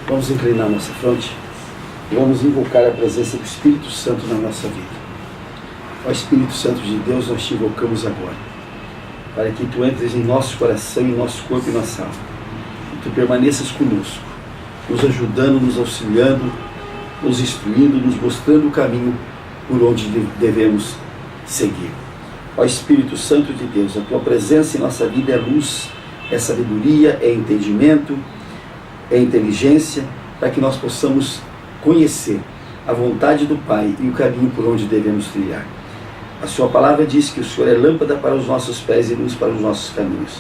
Vamos inclinar nossa fronte e vamos invocar a presença do Espírito Santo na nossa vida. Ó Espírito Santo de Deus, nós te invocamos agora, para que tu entres em nosso coração, em nosso corpo e nossa alma, e tu permaneças conosco, nos ajudando, nos auxiliando, nos instruindo, nos mostrando o caminho por onde devemos seguir. Ó Espírito Santo de Deus, a tua presença em nossa vida é luz, é sabedoria, é entendimento, é inteligência, para que nós possamos conhecer a vontade do Pai e o caminho por onde devemos trilhar. A sua palavra diz que o Senhor é lâmpada para os nossos pés e luz para os nossos caminhos.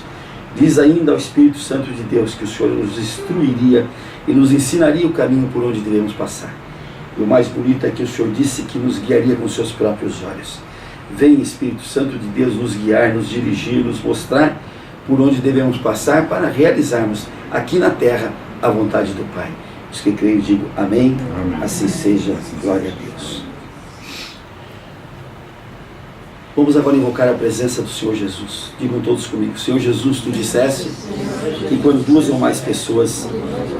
Diz ainda ao Espírito Santo de Deus que o Senhor nos instruiria e nos ensinaria o caminho por onde devemos passar. E o mais bonito é que o Senhor disse que nos guiaria com seus próprios olhos. Vem, Espírito Santo de Deus, nos guiar, nos dirigir, nos mostrar por onde devemos passar para realizarmos aqui na terra a vontade do Pai. Os que creem, digo amém. Amém. Assim seja, glória a Deus. Vamos agora invocar a presença do Senhor Jesus. Digam todos comigo: Senhor Jesus, tu disseste que quando 2 ou mais pessoas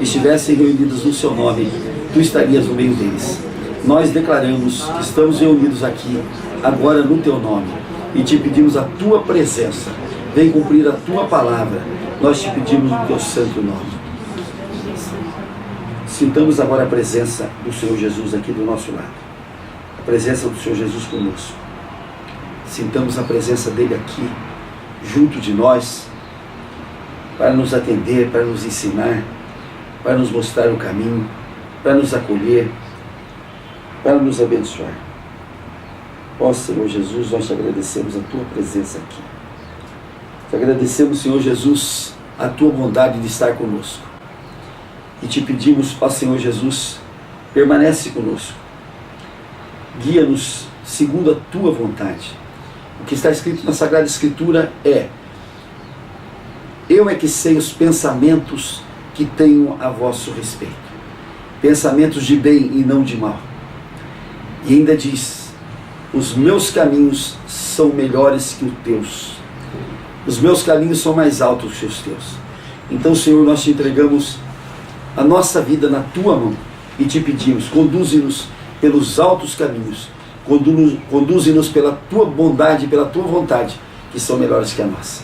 estivessem reunidas no seu nome, tu estarias no meio deles. Nós declaramos que estamos reunidos aqui agora no teu nome e te pedimos a tua presença. Vem cumprir a tua palavra. Nós te pedimos no teu santo nome. Sintamos agora a presença do Senhor Jesus aqui do nosso lado. A presença do Senhor Jesus conosco. Sintamos a presença dele aqui, junto de nós, para nos atender, para nos ensinar, para nos mostrar o caminho, para nos acolher, para nos abençoar. Ó Senhor Jesus, nós te agradecemos a tua presença aqui. Te agradecemos, Senhor Jesus, a tua bondade de estar conosco. E te pedimos, ó Senhor Jesus, permanece conosco. Guia-nos segundo a tua vontade. O que está escrito na Sagrada Escritura é: eu é que sei os pensamentos que tenho a vosso respeito. Pensamentos de bem e não de mal. E ainda diz: os meus caminhos são melhores que os teus. Os meus caminhos são mais altos que os teus. Então, Senhor, nós te entregamos a nossa vida na tua mão e te pedimos: conduze-nos pelos altos caminhos, conduze-nos pela tua bondade, pela tua vontade, que são melhores que a nossa.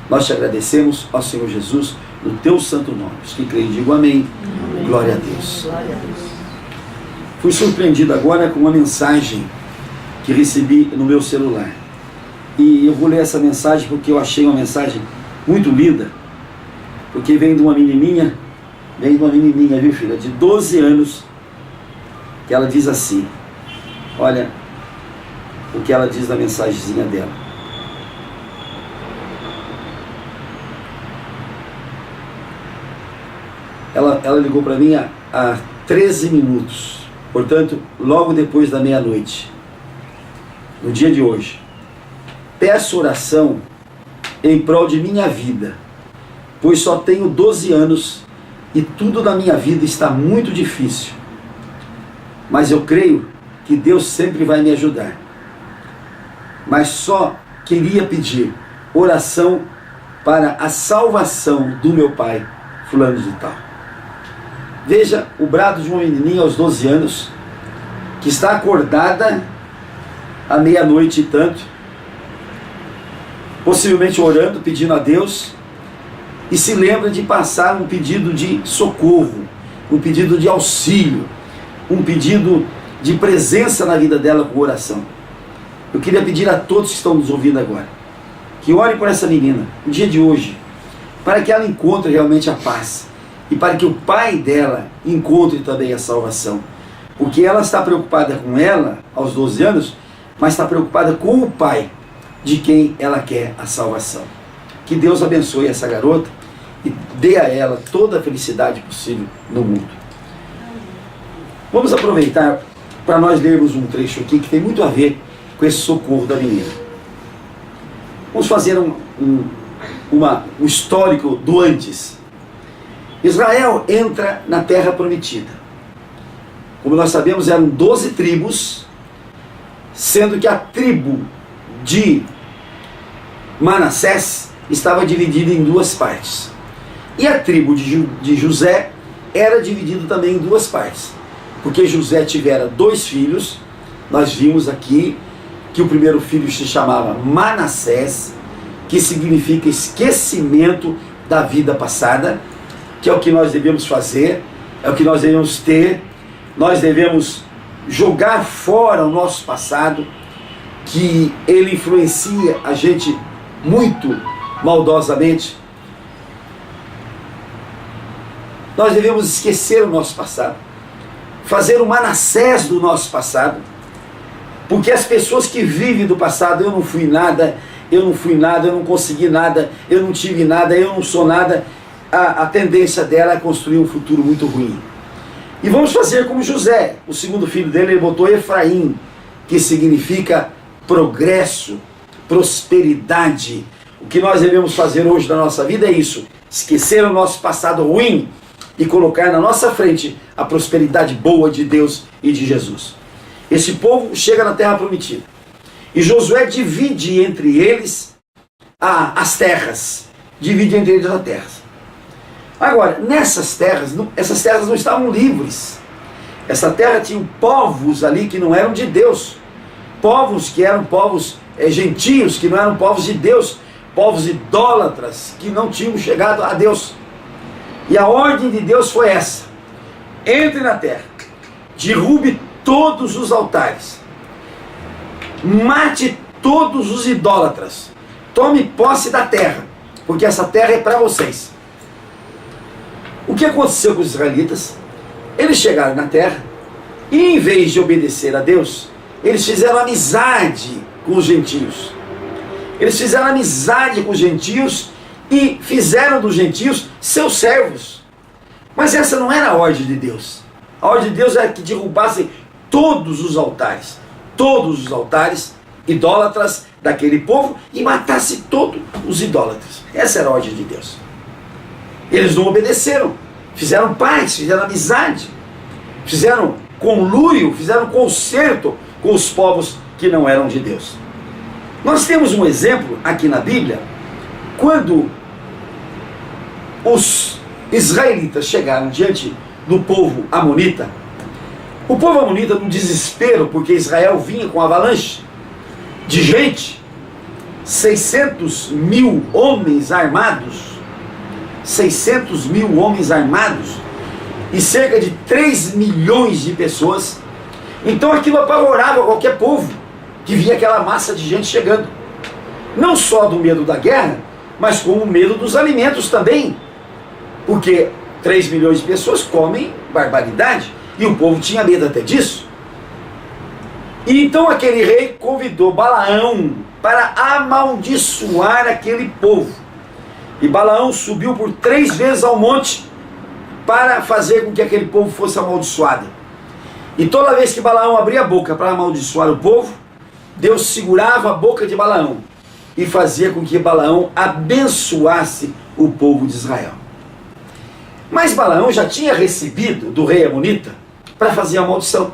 Nós te agradecemos, ó Senhor Jesus, no teu santo nome. Os que creem, digam amém. Amém. Glória a Deus. Glória a Deus. Fui surpreendido agora com uma mensagem que recebi no meu celular. E eu vou ler essa mensagem porque eu achei uma mensagem muito linda, porque vem de uma menininha, viu, filha, de 12 anos, que ela diz assim, olha o que ela diz na mensagenzinha dela. Ela ligou para mim há 13 minutos, portanto, logo depois da meia-noite, no dia de hoje. Peço oração em prol de minha vida, pois só tenho 12 anos e tudo na minha vida está muito difícil. Mas eu creio que Deus sempre vai me ajudar. Mas só queria pedir oração para a salvação do meu pai, fulano de tal. Veja o brado de uma menininha aos 12 anos, que está acordada à meia-noite e tanto, possivelmente orando, pedindo a Deus, e se lembra de passar um pedido de socorro, um pedido de auxílio, um pedido de presença na vida dela com oração. Eu queria pedir a todos que estão nos ouvindo agora, que orem por essa menina, no dia de hoje, para que ela encontre realmente a paz, e para que o pai dela encontre também a salvação. Porque ela está preocupada com ela, aos 12 anos, mas está preocupada com o pai, de quem ela quer a salvação. Que Deus abençoe essa garota e dê a ela toda a felicidade possível no mundo. Vamos aproveitar para nós lermos um trecho aqui que tem muito a ver com esse socorro da menina. Vamos fazer um histórico do antes. Israel entra na terra prometida. Como nós sabemos, eram 12 tribos, sendo que a tribo de Manassés estava dividida em duas partes. E a tribo de José era dividido também em duas partes, porque José tivera 2 filhos. Nós vimos aqui que o primeiro filho se chamava Manassés, que significa esquecimento da vida passada, que é o que nós devemos fazer, é o que nós devemos ter. Nós devemos jogar fora o nosso passado, que ele influencia a gente muito maldosamente. Nós devemos esquecer o nosso passado, fazer o Manassés do nosso passado, porque as pessoas que vivem do passado, eu não fui nada, eu não consegui nada, eu não tive nada, eu não sou nada, a tendência dela é construir um futuro muito ruim. E vamos fazer como José, o segundo filho dele, ele botou Efraim, que significa progresso, prosperidade. O que nós devemos fazer hoje na nossa vida é isso: esquecer o nosso passado ruim e colocar na nossa frente a prosperidade boa de Deus e de Jesus. Esse povo chega na terra prometida e Josué divide entre eles as terras, divide entre eles as terras. Agora, nessas terras, essas terras não estavam livres. Essa terra tinha povos ali que não eram de Deus, povos que eram povos gentios, que não eram povos de Deus, povos idólatras, que não tinham chegado a Deus. E a ordem de Deus foi essa: entre na terra, derrube todos os altares, mate todos os idólatras, tome posse da terra, porque essa terra é para vocês. O que aconteceu com os israelitas? Eles chegaram na terra e, em vez de obedecer a Deus, eles fizeram amizade com os gentios. Eles fizeram amizade com os gentios e fizeram dos gentios seus servos. Mas essa não era a ordem de Deus. A ordem de Deus era que derrubassem todos os altares idólatras daquele povo e matasse todos os idólatras. Essa era a ordem de Deus. Eles não obedeceram, fizeram paz, fizeram amizade, fizeram conluio, fizeram concerto com os povos que não eram de Deus. Nós temos um exemplo aqui na Bíblia, quando os israelitas chegaram diante do povo amonita. O povo amonita, no desespero, porque Israel vinha com avalanche de gente, 600 mil homens armados, 600 mil homens armados e cerca de 3 milhões de pessoas. Então aquilo apavorava qualquer povo que via aquela massa de gente chegando, não só do medo da guerra, mas com o medo dos alimentos também, porque 3 milhões de pessoas comem barbaridade e o povo tinha medo até disso. E então aquele rei convidou Balaão para amaldiçoar aquele povo. E Balaão subiu por 3 vezes ao monte para fazer com que aquele povo fosse amaldiçoado. E toda vez que Balaão abria a boca para amaldiçoar o povo, Deus segurava a boca de Balaão e fazia com que Balaão abençoasse o povo de Israel. Mas Balaão já tinha recebido do rei amonita para fazer a maldição.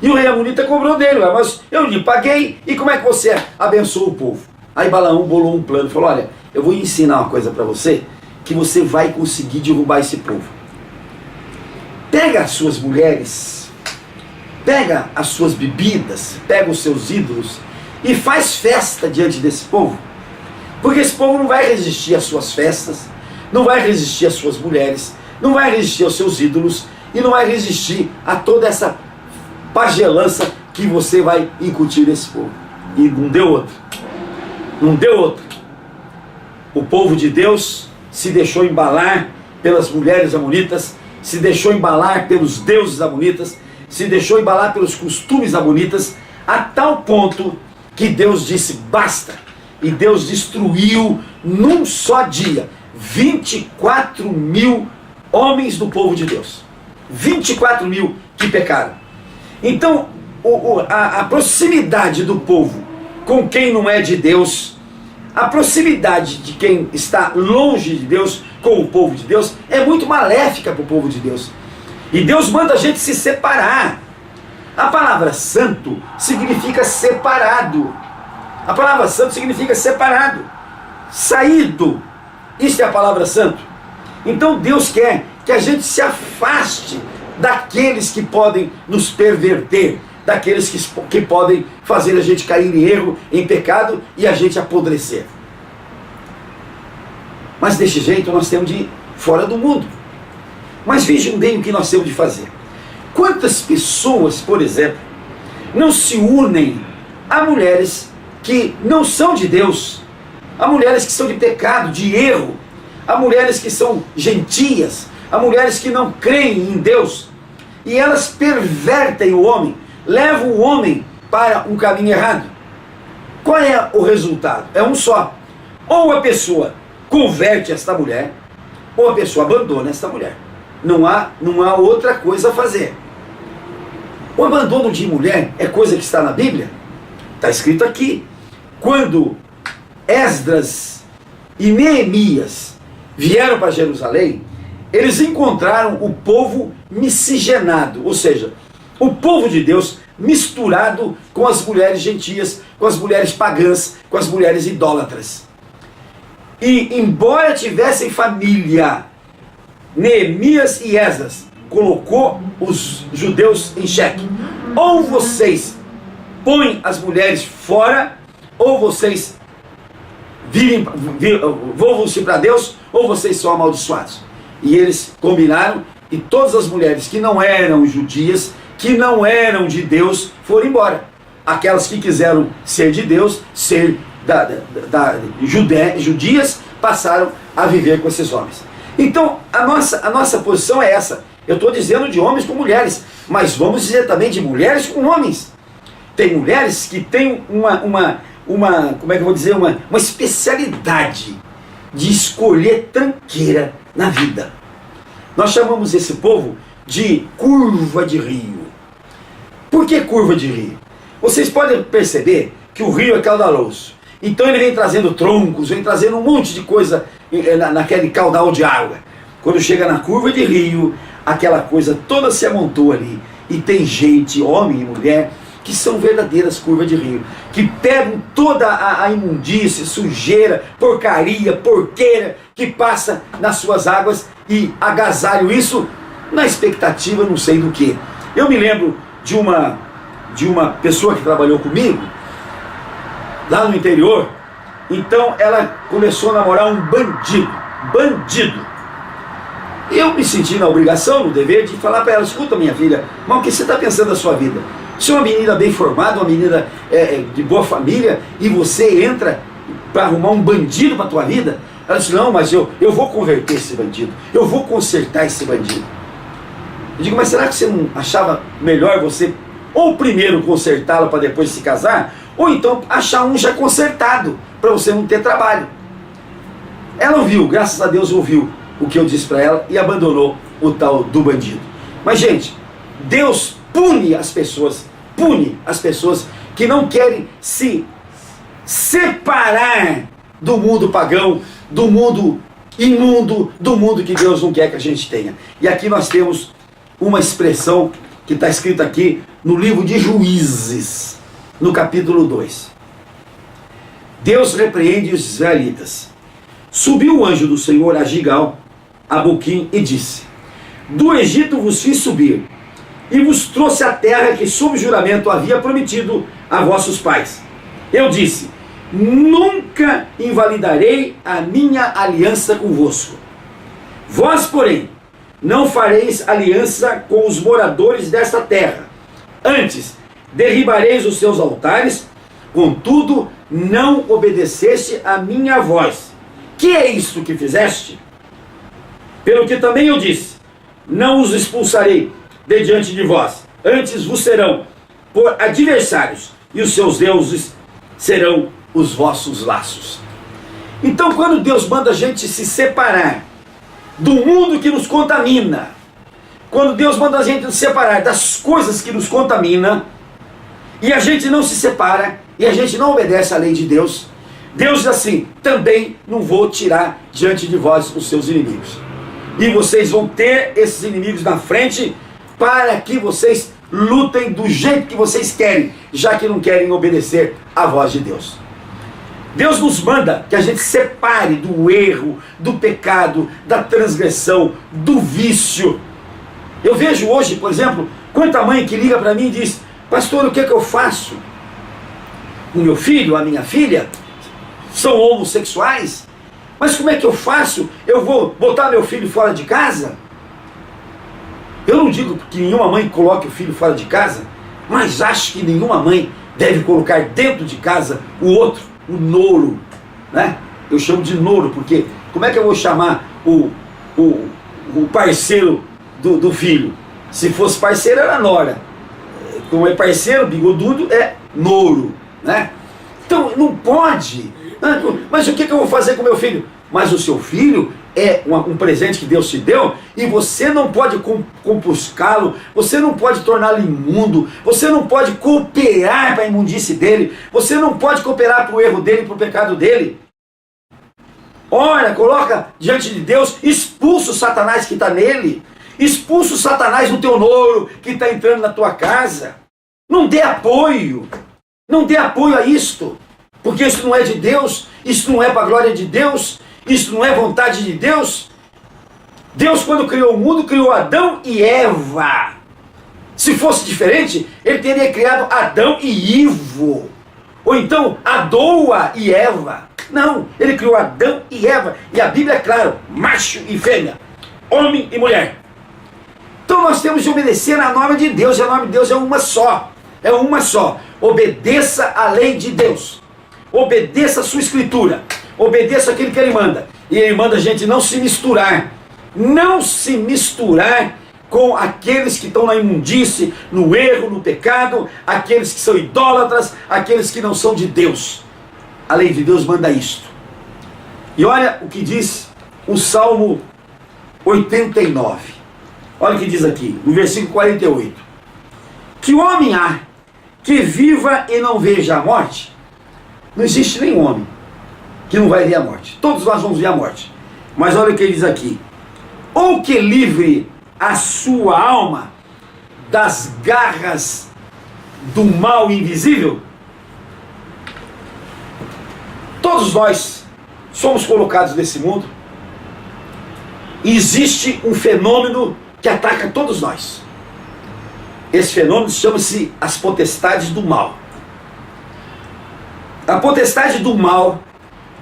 E o rei amonita cobrou dele: mas eu lhe paguei, e como é que você abençoou o povo? Aí Balaão bolou um plano, falou: olha, eu vou ensinar uma coisa para você, que você vai conseguir derrubar esse povo. Pega as suas mulheres, pega as suas bebidas, pega os seus ídolos e faz festa diante desse povo, porque esse povo não vai resistir às suas festas, não vai resistir às suas mulheres, não vai resistir aos seus ídolos e não vai resistir a toda essa pagelança que você vai incutir nesse povo. E não deu outra. Não deu outra. O povo de Deus se deixou embalar pelas mulheres amonitas, se deixou embalar pelos deuses amonitas, se deixou embalar pelos costumes amonitas, a tal ponto que Deus disse basta. E Deus destruiu num só dia 24 mil homens do povo de Deus. 24 mil que pecaram. Então a proximidade do povo com quem não é de Deus, a proximidade de quem está longe de Deus com o povo de Deus é muito maléfica para o povo de Deus. E Deus manda a gente se separar. A palavra santo significa separado. A palavra santo significa separado, saído. Isso é a palavra santo. Então Deus quer que a gente se afaste daqueles que podem nos perverter, daqueles que podem fazer a gente cair em erro, em pecado e a gente apodrecer. Mas desse jeito nós temos de ir fora do mundo. Mas vejam bem o que nós temos de fazer. Quantas pessoas, por exemplo, não se unem a mulheres que não são de Deus, a mulheres que são de pecado, de erro, a mulheres que são gentias, a mulheres que não creem em Deus, e elas pervertem o homem, levam o homem para um caminho errado. Qual é o resultado? É um só. Ou a pessoa converte esta mulher, ou a pessoa abandona esta mulher. Não há outra coisa a fazer. O abandono de mulher é coisa que está na Bíblia? Está escrito aqui. Quando Esdras e Neemias vieram para Jerusalém, eles encontraram o povo miscigenado, ou seja, o povo de Deus misturado com as mulheres gentias, com as mulheres pagãs, com as mulheres idólatras. E embora tivessem família, Neemias e Esdras colocou os judeus em xeque. Ou vocês põem as mulheres fora, ou vocês volvam-se para Deus, ou vocês são amaldiçoados. E eles combinaram, e todas as mulheres que não eram judias, que não eram de Deus, foram embora. Aquelas que quiseram ser de Deus, ser judias, passaram a viver com esses homens. Então, a nossa posição é essa. Eu estou dizendo de homens com mulheres, mas vamos dizer também de mulheres com homens. Tem mulheres que têm como é que eu vou dizer, uma especialidade de escolher tranqueira na vida. Nós chamamos esse povo de curva de rio. Por que curva de rio? Vocês podem perceber que o rio é caudaloso. Então ele vem trazendo troncos, vem trazendo um monte de coisa naquele caudal de água. Quando chega na curva de rio, aquela coisa toda se amontoa ali. E tem gente, homem e mulher, que são verdadeiras curvas de rio, que pegam toda a imundície, sujeira, porcaria, porqueira que passa nas suas águas e agasalham isso na expectativa não sei do que. Eu me lembro de uma pessoa que trabalhou comigo lá no interior. Então ela começou a namorar um bandido. Eu me senti na obrigação, no dever de falar para ela: escuta, minha filha, mas o que você está pensando da sua vida? Você é uma menina bem formada, uma menina de boa família, e você entra para arrumar um bandido para a tua vida? Ela disse: não, mas eu vou converter esse bandido, eu vou consertar esse bandido. Eu digo: mas será que você não achava melhor você ou primeiro consertá-lo para depois se casar, ou então achar um já consertado, para você não ter trabalho? Ela ouviu, graças a Deus ouviu o que eu disse para ela e abandonou o tal do bandido. Mas, gente, Deus pune as pessoas que não querem se separar do mundo pagão, do mundo imundo, do mundo que Deus não quer que a gente tenha. E aqui nós temos uma expressão que está escrita aqui no livro de Juízes, no capítulo 2. Deus repreende os israelitas. Subiu o anjo do Senhor a Gigal, a Boquim, e disse: do Egito vos fiz subir, e vos trouxe a terra que sob juramento havia prometido a vossos pais. Eu disse: nunca invalidarei a minha aliança convosco. Vós, porém, não fareis aliança com os moradores desta terra. Antes, derribareis os seus altares, contudo, não obedeceste a minha voz. Que é isto que fizeste? Pelo que também eu disse: não os expulsarei de diante de vós, antes vos serão por adversários, e os seus deuses serão os vossos laços. Então, quando Deus manda a gente se separar do mundo que nos contamina, quando Deus manda a gente se separar das coisas que nos contaminam, e a gente não se separa, e a gente não obedece à lei de Deus, Deus diz assim: também não vou tirar diante de vós os seus inimigos. E vocês vão ter esses inimigos na frente, para que vocês lutem do jeito que vocês querem, já que não querem obedecer à voz de Deus. Deus nos manda que a gente separe do erro, do pecado, da transgressão, do vício. Eu vejo hoje, por exemplo, quanta mãe que liga para mim e diz: pastor, o que é que eu faço? O meu filho, a minha filha, são homossexuais, mas como é que eu faço? Eu vou botar meu filho fora de casa? Eu não digo que nenhuma mãe coloque o filho fora de casa, mas acho que nenhuma mãe deve colocar dentro de casa o outro, o nouro, né? Eu chamo de nouro, porque como é que eu vou chamar o parceiro do filho? Se fosse parceiro era nora, como é parceiro, bigodudo, é nouro, né? Então não pode. Mas o que eu vou fazer com meu filho? Mas o seu filho é um presente que Deus te deu, e você não pode compuscá-lo, você não pode torná-lo imundo, você não pode cooperar para a imundície dele, você não pode cooperar para o erro dele, para o pecado dele. Ora, coloca diante de Deus, expulsa o Satanás que está nele, expulsa o Satanás do teu nouro que está entrando na tua casa. Não dê apoio a isto, porque isso não é de Deus, isso não é para a glória de Deus, isso não é vontade de Deus. Deus, quando criou o mundo, criou Adão e Eva. Se fosse diferente, ele teria criado Adão e Ivo, ou então Adoa e Eva. Não, ele criou Adão e Eva, e a Bíblia é claro, macho e fêmea, homem e mulher. Então nós temos de obedecer à norma de Deus, e a norma de Deus é uma só. Obedeça a lei de Deus, obedeça a sua escritura, obedeça aquilo que ele manda. E ele manda a gente não se misturar com aqueles que estão na imundície, no erro, no pecado, aqueles que são idólatras, aqueles que não são de Deus. A lei de Deus manda isto. E olha o que diz o Salmo 89. Olha o que diz aqui, no versículo 48. Que homem há que viva e não veja a morte? Não existe nenhum homem que não vai ver a morte. Todos nós vamos ver a morte. Mas olha o que ele diz aqui. Ou que livre a sua alma das garras do mal invisível. Todos nós somos colocados nesse mundo e existe um fenômeno que ataca todos nós. Esse fenômeno chama-se as potestades do mal. A potestade do mal,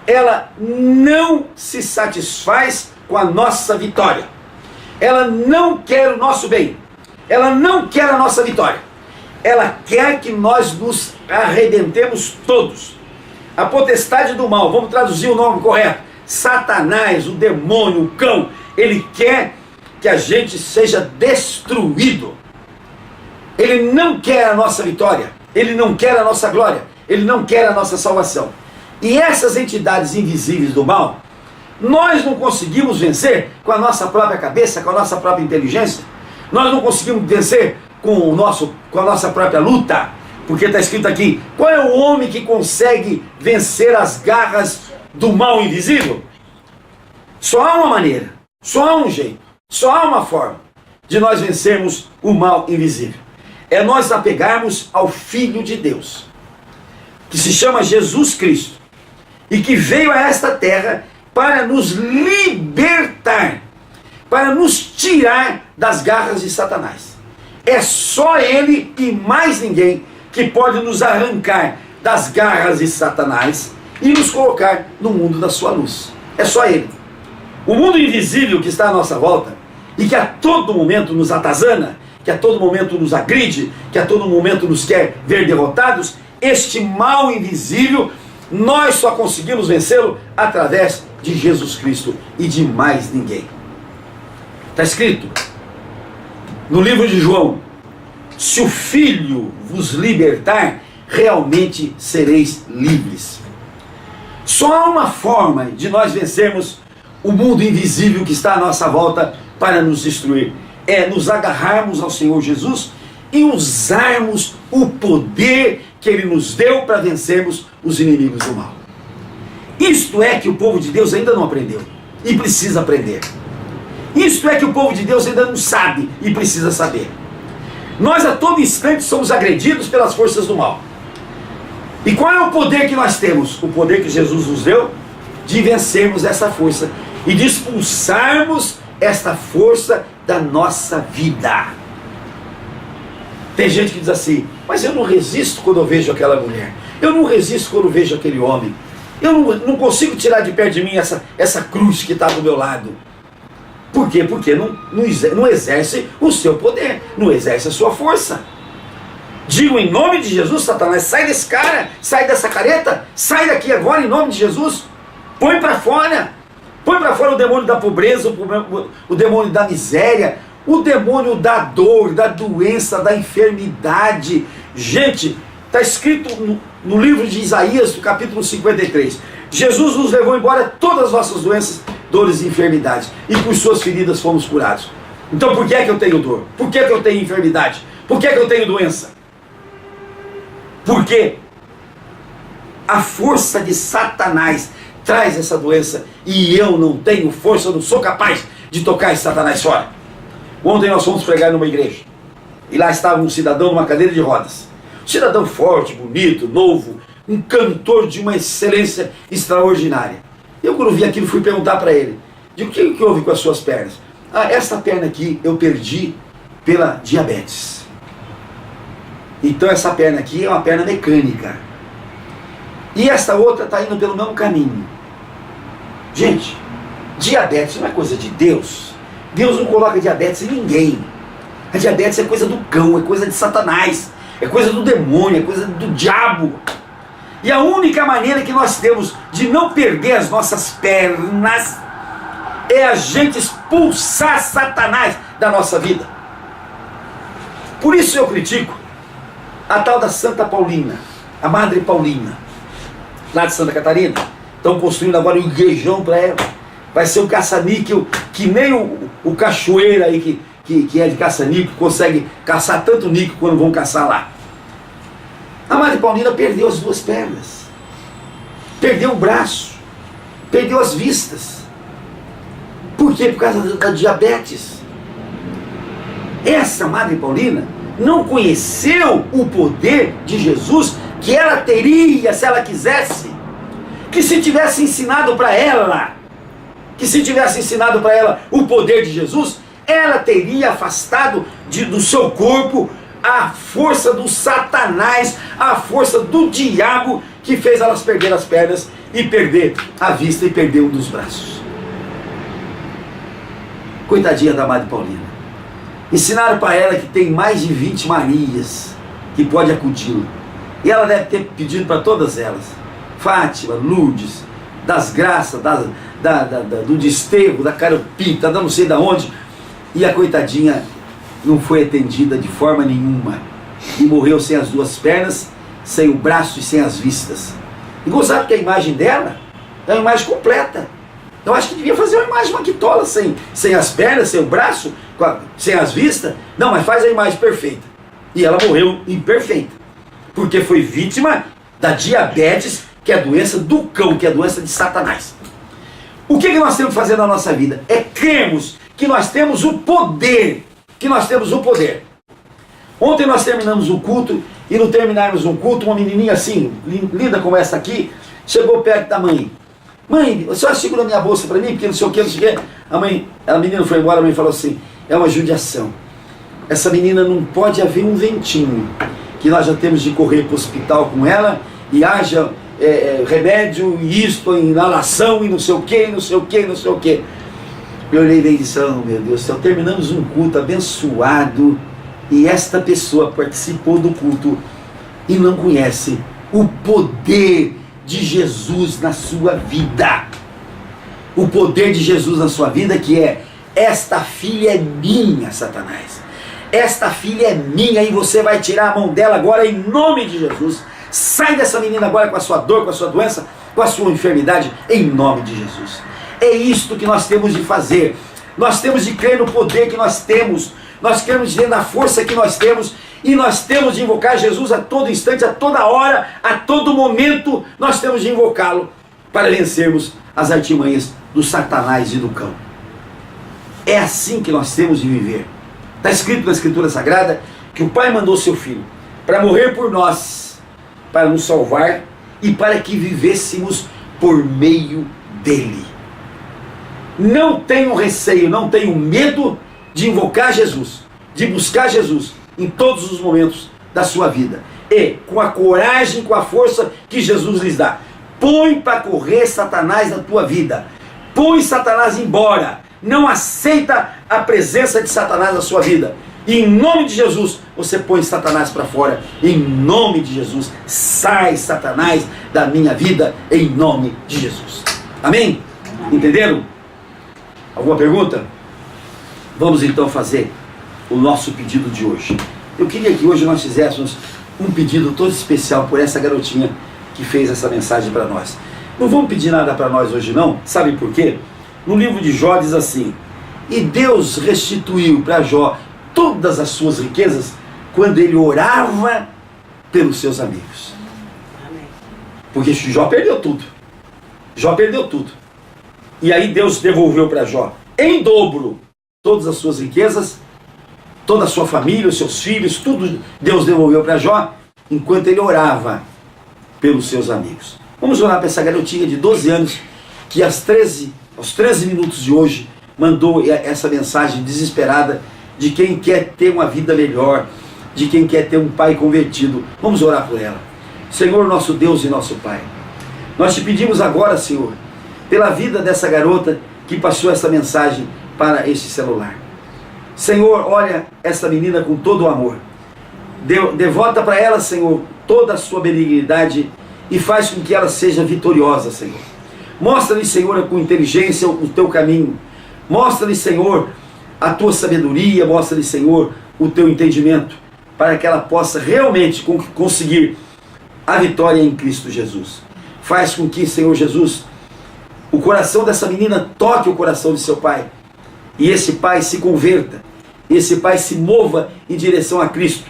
ela não se satisfaz com a nossa vitória. Ela não quer o nosso bem. Ela não quer a nossa vitória. Ela quer que nós nos arrebentemos todos. A potestade do mal, vamos traduzir o nome correto, Satanás, o demônio, o cão, ele quer que a gente seja destruído. Ele não quer a nossa vitória, ele não quer a nossa glória, ele não quer a nossa salvação. E essas entidades invisíveis do mal, nós não conseguimos vencer com a nossa própria cabeça, com a nossa própria inteligência. Nós não conseguimos vencer com a nossa própria luta, porque está escrito aqui, qual é o homem que consegue vencer as garras do mal invisível? Só há uma maneira, só há um jeito, só há uma forma de nós vencermos o mal invisível. É nós apegarmos ao Filho de Deus, que se chama Jesus Cristo, e que veio a esta terra para nos libertar, para nos tirar das garras de Satanás. É só Ele e mais ninguém que pode nos arrancar das garras de Satanás e nos colocar no mundo da sua luz. É só Ele. O mundo invisível que está à nossa volta e que a todo momento nos atazana, que a todo momento nos agride, que a todo momento nos quer ver derrotados, este mal invisível, nós só conseguimos vencê-lo através de Jesus Cristo e de mais ninguém. Está escrito no livro de João, se o Filho vos libertar, realmente sereis livres. Só há uma forma de nós vencermos o mundo invisível que está à nossa volta para nos destruir. É nos agarrarmos ao Senhor Jesus e usarmos o poder que Ele nos deu para vencermos os inimigos do mal. Isto é que o povo de Deus ainda não aprendeu e precisa aprender. Isto é que o povo de Deus ainda não sabe e precisa saber. Nós a todo instante somos agredidos pelas forças do mal. E qual é o poder que nós temos? O poder que Jesus nos deu de vencermos essa força e de expulsarmos esta força da nossa vida. Tem gente que diz assim: mas eu não resisto quando eu vejo aquela mulher, eu não resisto quando eu vejo aquele homem, eu não consigo tirar de perto de mim essa cruz que está do meu lado. Por quê? Porque não exerce o seu poder, não exerce a sua força. Digo em nome de Jesus: Satanás, sai desse cara, sai dessa careta, sai daqui agora em nome de Jesus. Põe para fora o demônio da pobreza, o demônio da miséria, o demônio da dor, da doença, da enfermidade. Gente, está escrito no livro de Isaías, no capítulo 53, Jesus nos levou embora todas as nossas doenças, dores e enfermidades, e por suas feridas fomos curados. Então por que é que eu tenho dor? Por que é que eu tenho enfermidade? Por que é que eu tenho doença? Porque a força de Satanás traz essa doença, e eu não tenho força, eu não sou capaz de tocar esse Satanás fora. Ontem nós fomos pregar numa igreja, e lá estava um cidadão numa cadeira de rodas, um cidadão forte, bonito, novo, um cantor de uma excelência extraordinária. Eu, quando vi aquilo, fui perguntar para ele: digo, o que houve com as suas pernas? Essa perna aqui eu perdi pela diabetes. Então essa perna aqui é uma perna mecânica, e essa outra está indo pelo mesmo caminho. Gente, diabetes não é coisa de Deus. Deus não coloca diabetes em ninguém. A diabetes é coisa do cão, é coisa de Satanás, é coisa do demônio, é coisa do diabo. E a única maneira que nós temos de não perder as nossas pernas é a gente expulsar Satanás da nossa vida. Por isso eu critico a tal da Santa Paulina, a Madre Paulina, lá de Santa Catarina. Estão construindo agora um igrejão para ela. Vai ser um caça-níquel que nem o cachoeiro aí que é de caça-níquel consegue caçar tanto níquel quando vão caçar lá. A Madre Paulina perdeu as duas pernas, perdeu o braço, perdeu as vistas. Por quê? Por causa da diabetes. Essa Madre Paulina não conheceu o poder de Jesus que ela teria se ela quisesse. Que se tivesse ensinado para ela, o poder de Jesus, ela teria afastado do seu corpo a força do Satanás, a força do diabo que fez elas perder as pernas e perder a vista e perder um dos braços. Coitadinha da Madre Paulina. Ensinaram para ela que tem mais de 20 Marias que pode acudi-la. E ela deve ter pedido para todas elas: Fátima, Lourdes, das Graças, do Desterro, da Carupita, da não sei da onde. E a coitadinha não foi atendida de forma nenhuma. E morreu sem as duas pernas, sem o braço e sem as vistas. E gozado que a imagem dela é uma imagem completa. Eu acho que devia fazer uma imagem maquitola, sem as pernas, sem o braço, sem as vistas. Não, mas faz a imagem perfeita. E ela morreu imperfeita, porque foi vítima da diabetes, que é a doença do cão, que é a doença de Satanás. O que nós temos que fazer na nossa vida? É crermos que nós temos o poder, Ontem nós terminamos um culto, e no terminarmos um culto, uma menininha assim, linda como essa aqui, chegou perto da mãe. Mãe, a senhora segura minha bolsa para mim, porque não sei o que, não sei o que. A menina foi embora, a mãe falou assim: é uma judiação. Essa menina não pode haver um ventinho, que nós já temos de correr para o hospital com ela, e haja remédio, e isto, inalação, e não sei o que, não sei o que, não sei o que. Eu olhei bem e disse: oh, meu Deus do céu, terminamos um culto abençoado, e esta pessoa participou do culto e não conhece o poder de Jesus na sua vida. O poder de Jesus na sua vida, que é: esta filha é minha, Satanás. Esta filha é minha, e você vai tirar a mão dela agora em nome de Jesus. Sai dessa menina agora com a sua dor, com a sua doença, com a sua enfermidade, em nome de Jesus. É isto que nós temos de fazer. Nós temos de crer no poder que nós temos. Nós queremos ver na força que nós temos, e nós temos de invocar Jesus a todo instante, a toda hora, a todo momento. Nós temos de invocá-lo para vencermos as artimanhas do Satanás e do cão. É assim que nós temos de viver. Está escrito na Escritura Sagrada que o Pai mandou seu Filho para morrer por nós, para nos salvar e para que vivêssemos por meio dele. Não tenham receio, não tenham medo de invocar Jesus, de buscar Jesus em todos os momentos da sua vida. E com a coragem, com a força que Jesus lhes dá. Põe para correr Satanás na tua vida. Põe Satanás embora. Não aceita a presença de Satanás na sua vida. E em nome de Jesus, você põe Satanás para fora. Em nome de Jesus, sai Satanás da minha vida, em nome de Jesus. Amém? Entenderam? Alguma pergunta? Vamos então fazer o nosso pedido de hoje. Eu queria que hoje nós fizéssemos um pedido todo especial por essa garotinha que fez essa mensagem para nós. Não vamos pedir nada para nós hoje não, sabe por quê? No livro de Jó diz assim: e Deus restituiu para Jó todas as suas riquezas quando ele orava pelos seus amigos. Amém. Porque Jó perdeu tudo. Jó perdeu tudo. E aí Deus devolveu para Jó em dobro todas as suas riquezas, toda a sua família, os seus filhos, tudo Deus devolveu para Jó enquanto ele orava pelos seus amigos. Vamos orar para essa garotinha de 12 anos que aos 13 minutos de hoje mandou essa mensagem desesperada de quem quer ter uma vida melhor, de quem quer ter um pai convertido. Vamos orar por ela. Senhor, nosso Deus e nosso Pai, nós te pedimos agora, Senhor, pela vida dessa garota que passou essa mensagem para este celular. Senhor, olha essa menina com todo o amor. Devota para ela, Senhor, toda a sua benignidade e faz com que ela seja vitoriosa, Senhor. Mostra-lhe, Senhor, com inteligência o teu caminho. Mostra-lhe, Senhor, a tua sabedoria. Mostra-lhe, Senhor, o teu entendimento, para que ela possa realmente conseguir a vitória em Cristo Jesus. Faz com que, Senhor Jesus, o coração dessa menina toque o coração de seu pai, e esse pai se converta, e esse pai se mova em direção a Cristo,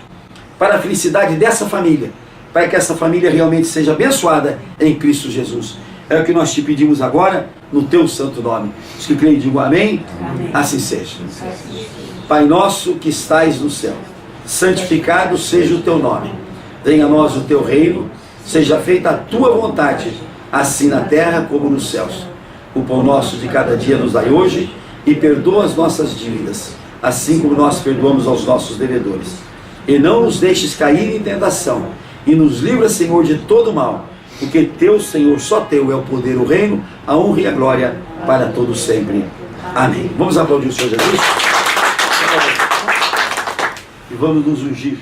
para a felicidade dessa família, para que essa família realmente seja abençoada em Cristo Jesus. É o que nós te pedimos agora, no teu santo nome. Os que creem, digam amém. Amém. Assim seja. Pai nosso que estais no céu, santificado seja o teu nome. Venha a nós o teu reino, seja feita a tua vontade, assim na terra como nos céus. O pão nosso de cada dia nos dai hoje, e perdoa as nossas dívidas, assim como nós perdoamos aos nossos devedores. E não nos deixes cair em tentação, e nos livra, Senhor, de todo mal, porque teu, Senhor, só teu é o poder, o reino, a honra e a glória para todos sempre. Amém. Vamos aplaudir o Senhor Jesus? E vamos nos ungir.